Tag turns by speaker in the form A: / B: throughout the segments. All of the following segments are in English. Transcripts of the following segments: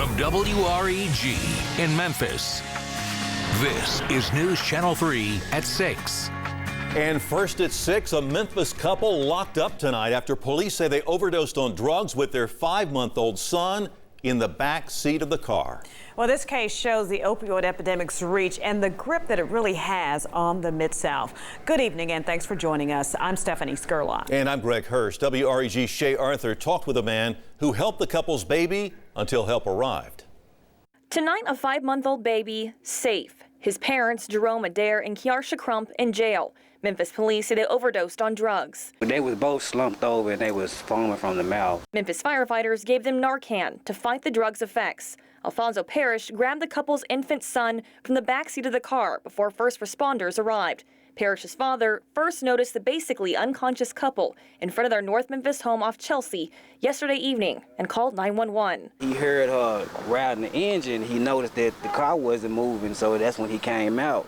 A: from WREG in Memphis. This is News Channel 3 at 6.
B: And first at 6, a Memphis couple locked up tonight after police say they overdosed on drugs with their 5-month-old son in the back seat of the car.
C: Well, this case shows the opioid epidemic's reach and the grip that it really has on the Mid-South. Good evening and thanks for joining us. I'm Stephanie Skurlock.
B: And I'm Greg Hurst. WREG's Shay Arthur talked with a man who helped the couple's baby until help arrived.
D: Tonight, a 5-month-old baby safe. His parents, Jerome Adair and Kiarsha Crump, in jail. Memphis police say they overdosed on drugs.
E: They was both slumped over and they was foaming from the mouth.
D: Memphis firefighters gave them Narcan to fight the drug's effects. Alfonso Parrish grabbed the couple's infant son from the backseat of the car before first responders arrived. Parrish's father first noticed the basically unconscious couple in front of their North Memphis home off Chelsea yesterday evening and called 911.
E: He heard her riding the engine. He noticed that the car wasn't moving, so that's when he came out.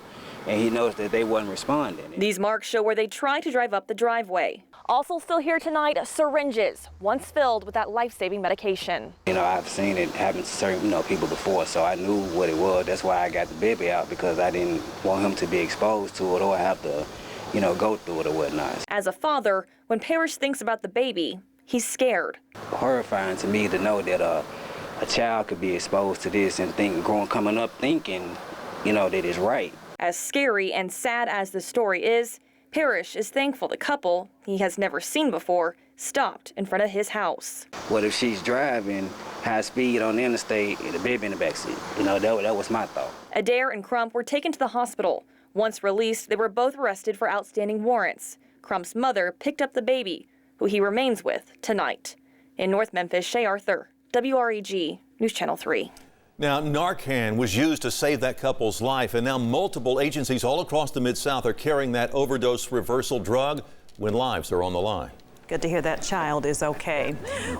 E: And he noticed that they wasn't responding.
D: These marks show where they tried to drive up the driveway. Also still here tonight, syringes, once filled with that life-saving medication.
E: I've seen it happen to certain, people before, so I knew what it was. That's why I got the baby out, because I didn't want him to be exposed to it or have to, go through it or whatnot.
D: As a father, when Parrish thinks about the baby, he's scared.
E: Horrifying to me to know that a child could be exposed to this and coming up thinking, that it's right.
D: As scary and sad as the story is, Parrish is thankful the couple he has never seen before stopped in front of his house.
E: What if she's driving high speed on the interstate and the baby in the backseat? That was my thought.
D: Adair and Crump were taken to the hospital. Once released, they were both arrested for outstanding warrants. Crump's mother picked up the baby, who he remains with tonight. In North Memphis, Shay Arthur, WREG, News Channel 3.
B: Now, Narcan was used to save that couple's life, and now multiple agencies all across the Mid-South are carrying that overdose reversal drug when lives are on the line.
C: Good to hear that child is okay.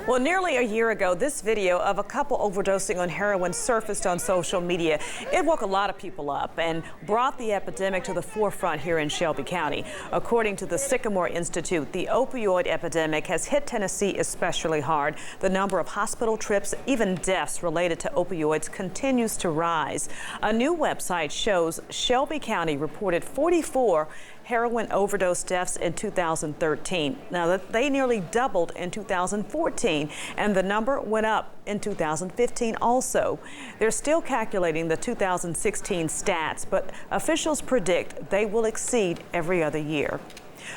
C: Well, nearly a year ago, this video of a couple overdosing on heroin surfaced on social media. It woke a lot of people up and brought the epidemic to the forefront here in Shelby County. According to the Sycamore Institute, the opioid epidemic has hit Tennessee especially hard. The number of hospital trips, even deaths related to opioids, continues to rise. A new website shows Shelby County reported 44 heroin overdose deaths in 2013. Now, they nearly doubled in 2014, and the number went up in 2015 also. They're still calculating the 2016 stats, but officials predict they will exceed every other year.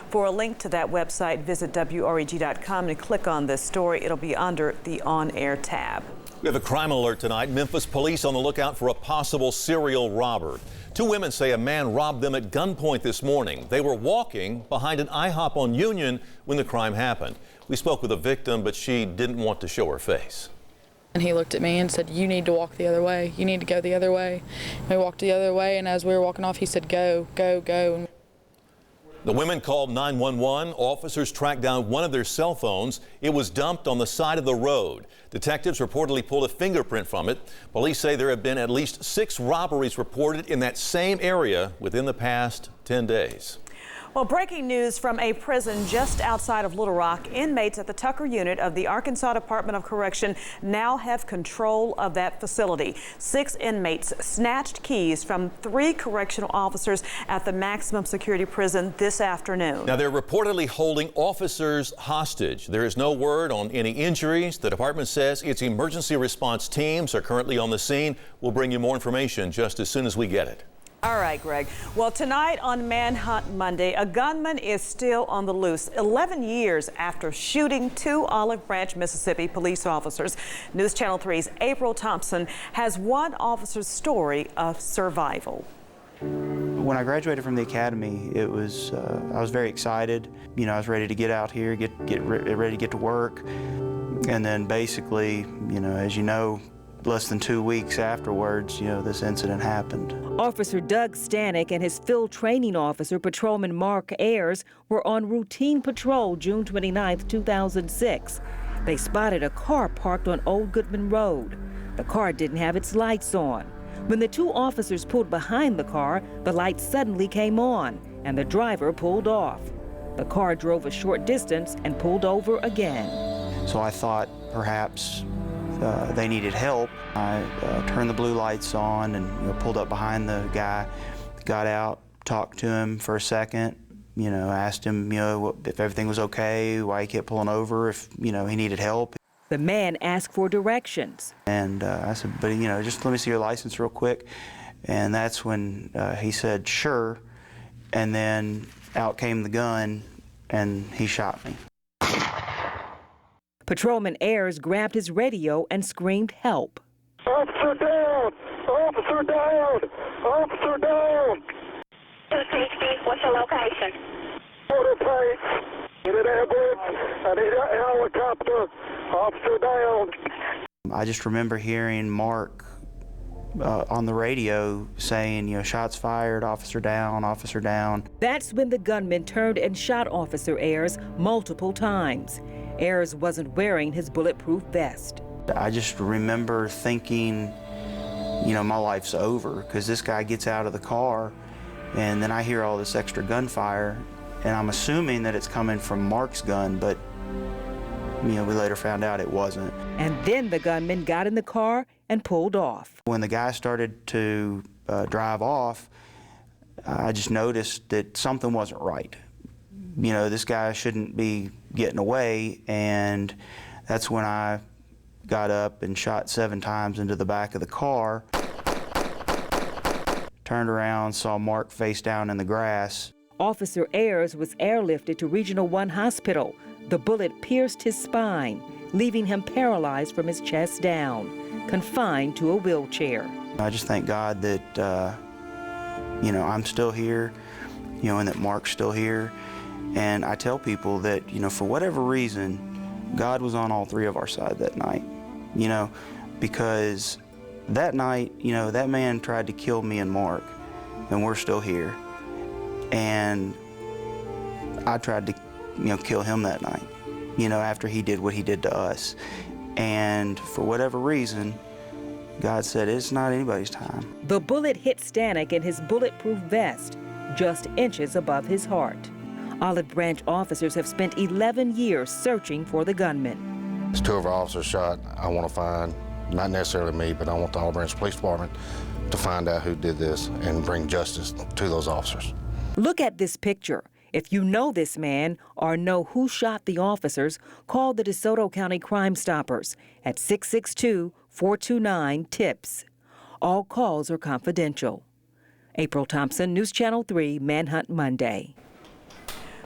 C: For a link to that website, visit WREG.com and click on this story. It'll be under the on-air tab.
B: We have a crime alert tonight. Memphis police on the lookout for a possible serial robber. 2 women say a man robbed them at gunpoint this morning. They were walking behind an IHOP on Union when the crime happened. We spoke with a victim, but she didn't want to show her face.
F: And he looked at me and said, "You need to walk the other way. You need to go the other way." And we walked the other way, and as we were walking off, he said, "Go, go, go."
B: The women called 911. Officers tracked down one of their cell phones. It was dumped on the side of the road. Detectives reportedly pulled a fingerprint from it. Police say there have been at least 6 robberies reported in that same area within the past 10 days.
C: Well, breaking news from a prison just outside of Little Rock. Inmates at the Tucker unit of the Arkansas Department of Correction now have control of that facility. 6 inmates snatched keys from 3 correctional officers at the maximum security prison this afternoon.
B: Now, they're reportedly holding officers hostage. There is no word on any injuries. The department says its emergency response teams are currently on the scene. We'll bring you more information just as soon as we get it.
C: All right, Greg. Well, tonight on Manhunt Monday, a gunman is still on the loose 11 years after shooting 2 Olive Branch, Mississippi police officers. News Channel 3's April Thompson has one officer's story of survival.
G: When I graduated from the academy, I was very excited. I was ready to get out here, ready to get to work. And then basically, as you know, less than 2 weeks afterwards, this incident happened.
H: Officer Doug Stanek and his field training officer, Patrolman Mark Ayers, were on routine patrol June 29, 2006. They spotted a car parked on Old Goodman Road. The car didn't have its lights on. When the 2 officers pulled behind the car, the lights suddenly came on, and the driver pulled off. The car drove a short distance and pulled over again.
G: So I thought perhaps they needed help. I turned the blue lights on and pulled up behind the guy, got out, talked to him for a second, asked him, if everything was okay, why he kept pulling over, if, he needed help.
H: The man asked for directions.
G: And I said, but, just let me see your license real quick. And that's when he said, sure. And then out came the gun and he shot me.
H: Patrolman Ayers grabbed his radio and screamed help.
I: Officer down! Officer down! Officer down!
J: 260, what's your location?
I: Motor place. Need an ambulance. I need a helicopter. Officer down.
G: I just remember hearing Mark on the radio saying, shots fired, officer down, officer down.
H: That's when the gunman turned and shot Officer Ayers multiple times. Ayers wasn't wearing his bulletproof vest.
G: I just remember thinking, my life's over, because this guy gets out of the car and then I hear all this extra gunfire, and I'm assuming that it's coming from Mark's gun, but we later found out it wasn't.
H: And then the gunman got in the car and pulled off.
G: When the guy started to drive off, I just noticed that something wasn't right. This guy shouldn't be getting away, and that's when I got up and shot 7 times into the back of the car. Turned around, saw Mark face down in the grass.
H: Officer Ayers was airlifted to Regional 1 Hospital. The bullet pierced his spine, leaving him paralyzed from his chest down, confined to a wheelchair.
G: I just thank God that, I'm still here, and that Mark's still here. And I tell people that, for whatever reason, God was on all 3 of our side that night, because that night, that man tried to kill me and Mark, and we're still here. And I tried to, kill him that night, after he did what he did to us. And for whatever reason, God said, it's not anybody's time.
H: The bullet hit Stanek in his bulletproof vest, just inches above his heart. Olive Branch officers have spent 11 years searching for the gunman.
K: There's 2 of our officers shot. I want to find, not necessarily me, but I want the Olive Branch Police Department to find out who did this and bring justice to those officers.
H: Look at this picture. If you know this man or know who shot the officers, call the DeSoto County Crime Stoppers at 662-429-TIPS. All calls are confidential. April Thompson, News Channel 3, Manhunt Monday.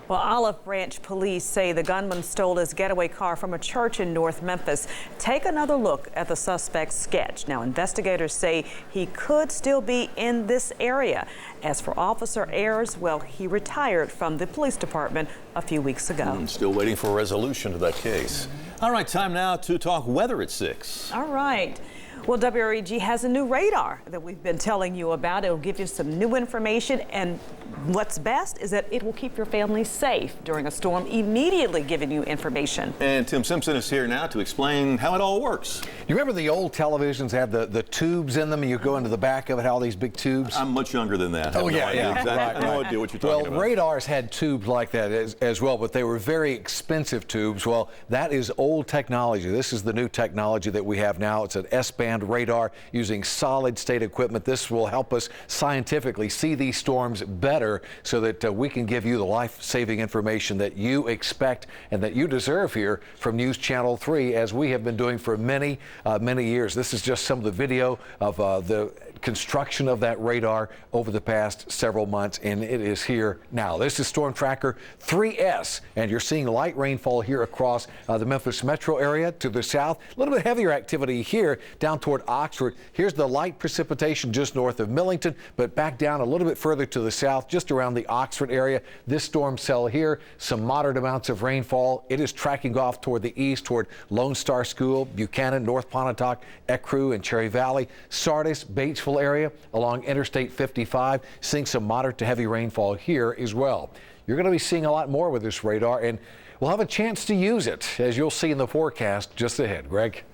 C: Well, Olive Branch police say the gunman stole his getaway car from a church in North Memphis. Take another look at the suspect's sketch. Now, investigators say he could still be in this area. As for Officer Ayers, well, he retired from the police department a few weeks ago.
B: Still waiting for a resolution to that case. All right, time now to talk weather at 6.
C: All right. Well, WREG has a new radar that we've been telling you about. It'll give you some new information, and what's best is that it will keep your family safe during a storm, immediately giving you information.
B: And Tim Simpson is here now to explain how it all works.
L: You remember the old televisions had the tubes in them, and you go into the back of it, all these big tubes?
B: I'm much younger than that.
L: Oh, yeah.
B: Exactly.
L: Right.
B: I have no idea what you're talking about.
L: Well, radars had tubes like that as well, but they were very expensive tubes. Well, that is old technology. This is the new technology that we have now. It's an S-band radar using solid-state equipment. This will help us scientifically see these storms better so that we can give you the life-saving information that you expect and that you deserve here from News Channel 3, as we have been doing for many years. This is just some of the video of the construction of that radar over the past several months, and it is here now. This is Storm Tracker 3S, and you're seeing light rainfall here across the Memphis metro area to the south. A little bit heavier activity here down toward Oxford. Here's the light precipitation just north of Millington, but back down a little bit further to the south, just around the Oxford area. This storm cell here, some moderate amounts of rainfall. It is tracking off toward the east, toward Lone Star School, Buchanan, North Pontotoc, Ecru, and Cherry Valley. Sardis, Batesville area along Interstate 55, seeing some moderate to heavy rainfall here as well. You're going to be seeing a lot more with this radar, and we'll have a chance to use it, as you'll see in the forecast just ahead. Greg?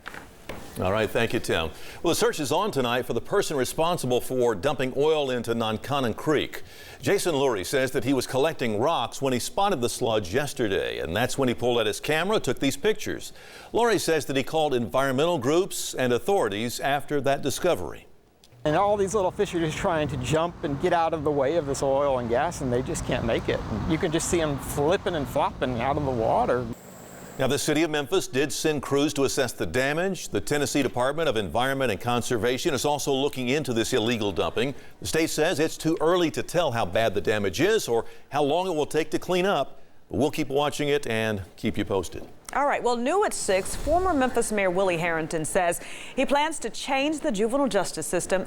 B: All right, thank you, Tim. Well, the search is on tonight for the person responsible for dumping oil into Nonconon Creek. Jason Lurie says that he was collecting rocks when he spotted the sludge yesterday, and that's when he pulled out his camera, took these pictures. Lurie says that he called environmental groups and authorities after that discovery.
M: And all these little fish are just trying to jump and get out of the way of this oil and gas, and they just can't make it. And you can just see them flipping and flopping out of the water.
B: Now, the city of Memphis did send crews to assess the damage. The Tennessee Department of Environment and Conservation is also looking into this illegal dumping. The state says it's too early to tell how bad the damage is or how long it will take to clean up. But we'll keep watching it and keep you posted.
C: All right, well, new at 6, former Memphis Mayor Willie Harrington says he plans to change the juvenile justice system.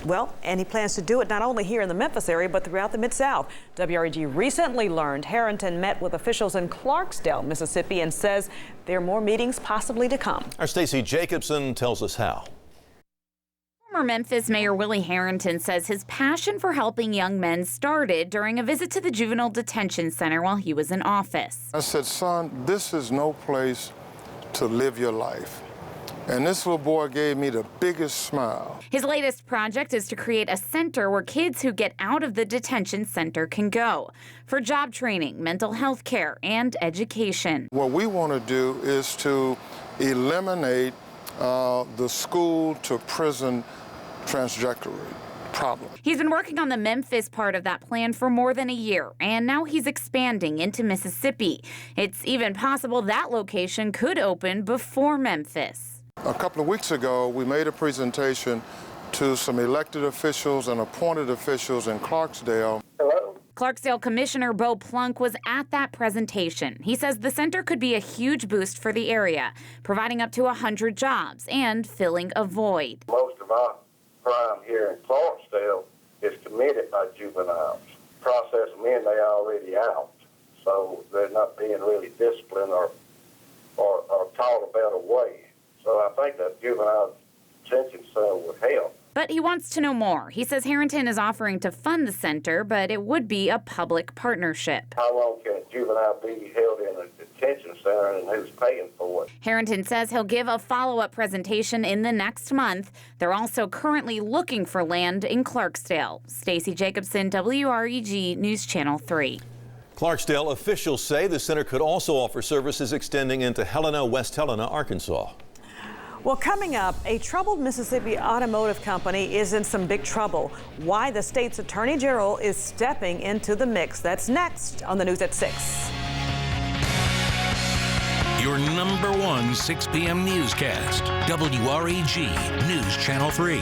C: Well, and he plans to do it not only here in the Memphis area, but throughout the Mid-South. WREG recently learned Harrington met with officials in Clarksdale, Mississippi, and says there are more meetings possibly to come.
B: Our Stacey Jacobson tells us how.
N: Former Memphis Mayor Willie Harrington says his passion for helping young men started during a visit to the Juvenile Detention Center while he was in office.
O: I said, son, this is no place to live your life. And this little boy gave me the biggest smile.
N: His latest project is to create a center where kids who get out of the detention center can go for job training, mental health care, and education.
O: What we want to do is to eliminate the school to prison trajectory problem.
N: He's been working on the Memphis part of that plan for more than a year, and now he's expanding into Mississippi. It's even possible that location could open before Memphis.
O: A couple of weeks ago, we made a presentation to some elected officials and appointed officials in Clarksdale.
J: Hello?
N: Clarksdale Commissioner Bo Plunk was at that presentation. He says the center could be a huge boost for the area, providing up to 100 jobs and filling a void.
I: Most of our crime here in Clarksdale is committed by juveniles. Process them in, they already out. So they're not being really disciplined or taught a better way. So I think that juvenile detention center would help.
N: But he wants to know more. He says Harrington is offering to fund the center, but it would be a public partnership.
I: How long can a juvenile be held in a detention center and who's paying for it?
N: Harrington says he'll give a follow-up presentation in the next month. They're also currently looking for land in Clarksdale. Stacey Jacobson, WREG News Channel 3.
B: Clarksdale officials say the center could also offer services extending into Helena, West Helena, Arkansas.
C: Well, coming up, a troubled Mississippi automotive company is in some big trouble. Why the state's attorney general is stepping into the mix. That's next on the News at 6.
A: Your #1 6 p.m. newscast, WREG News Channel 3.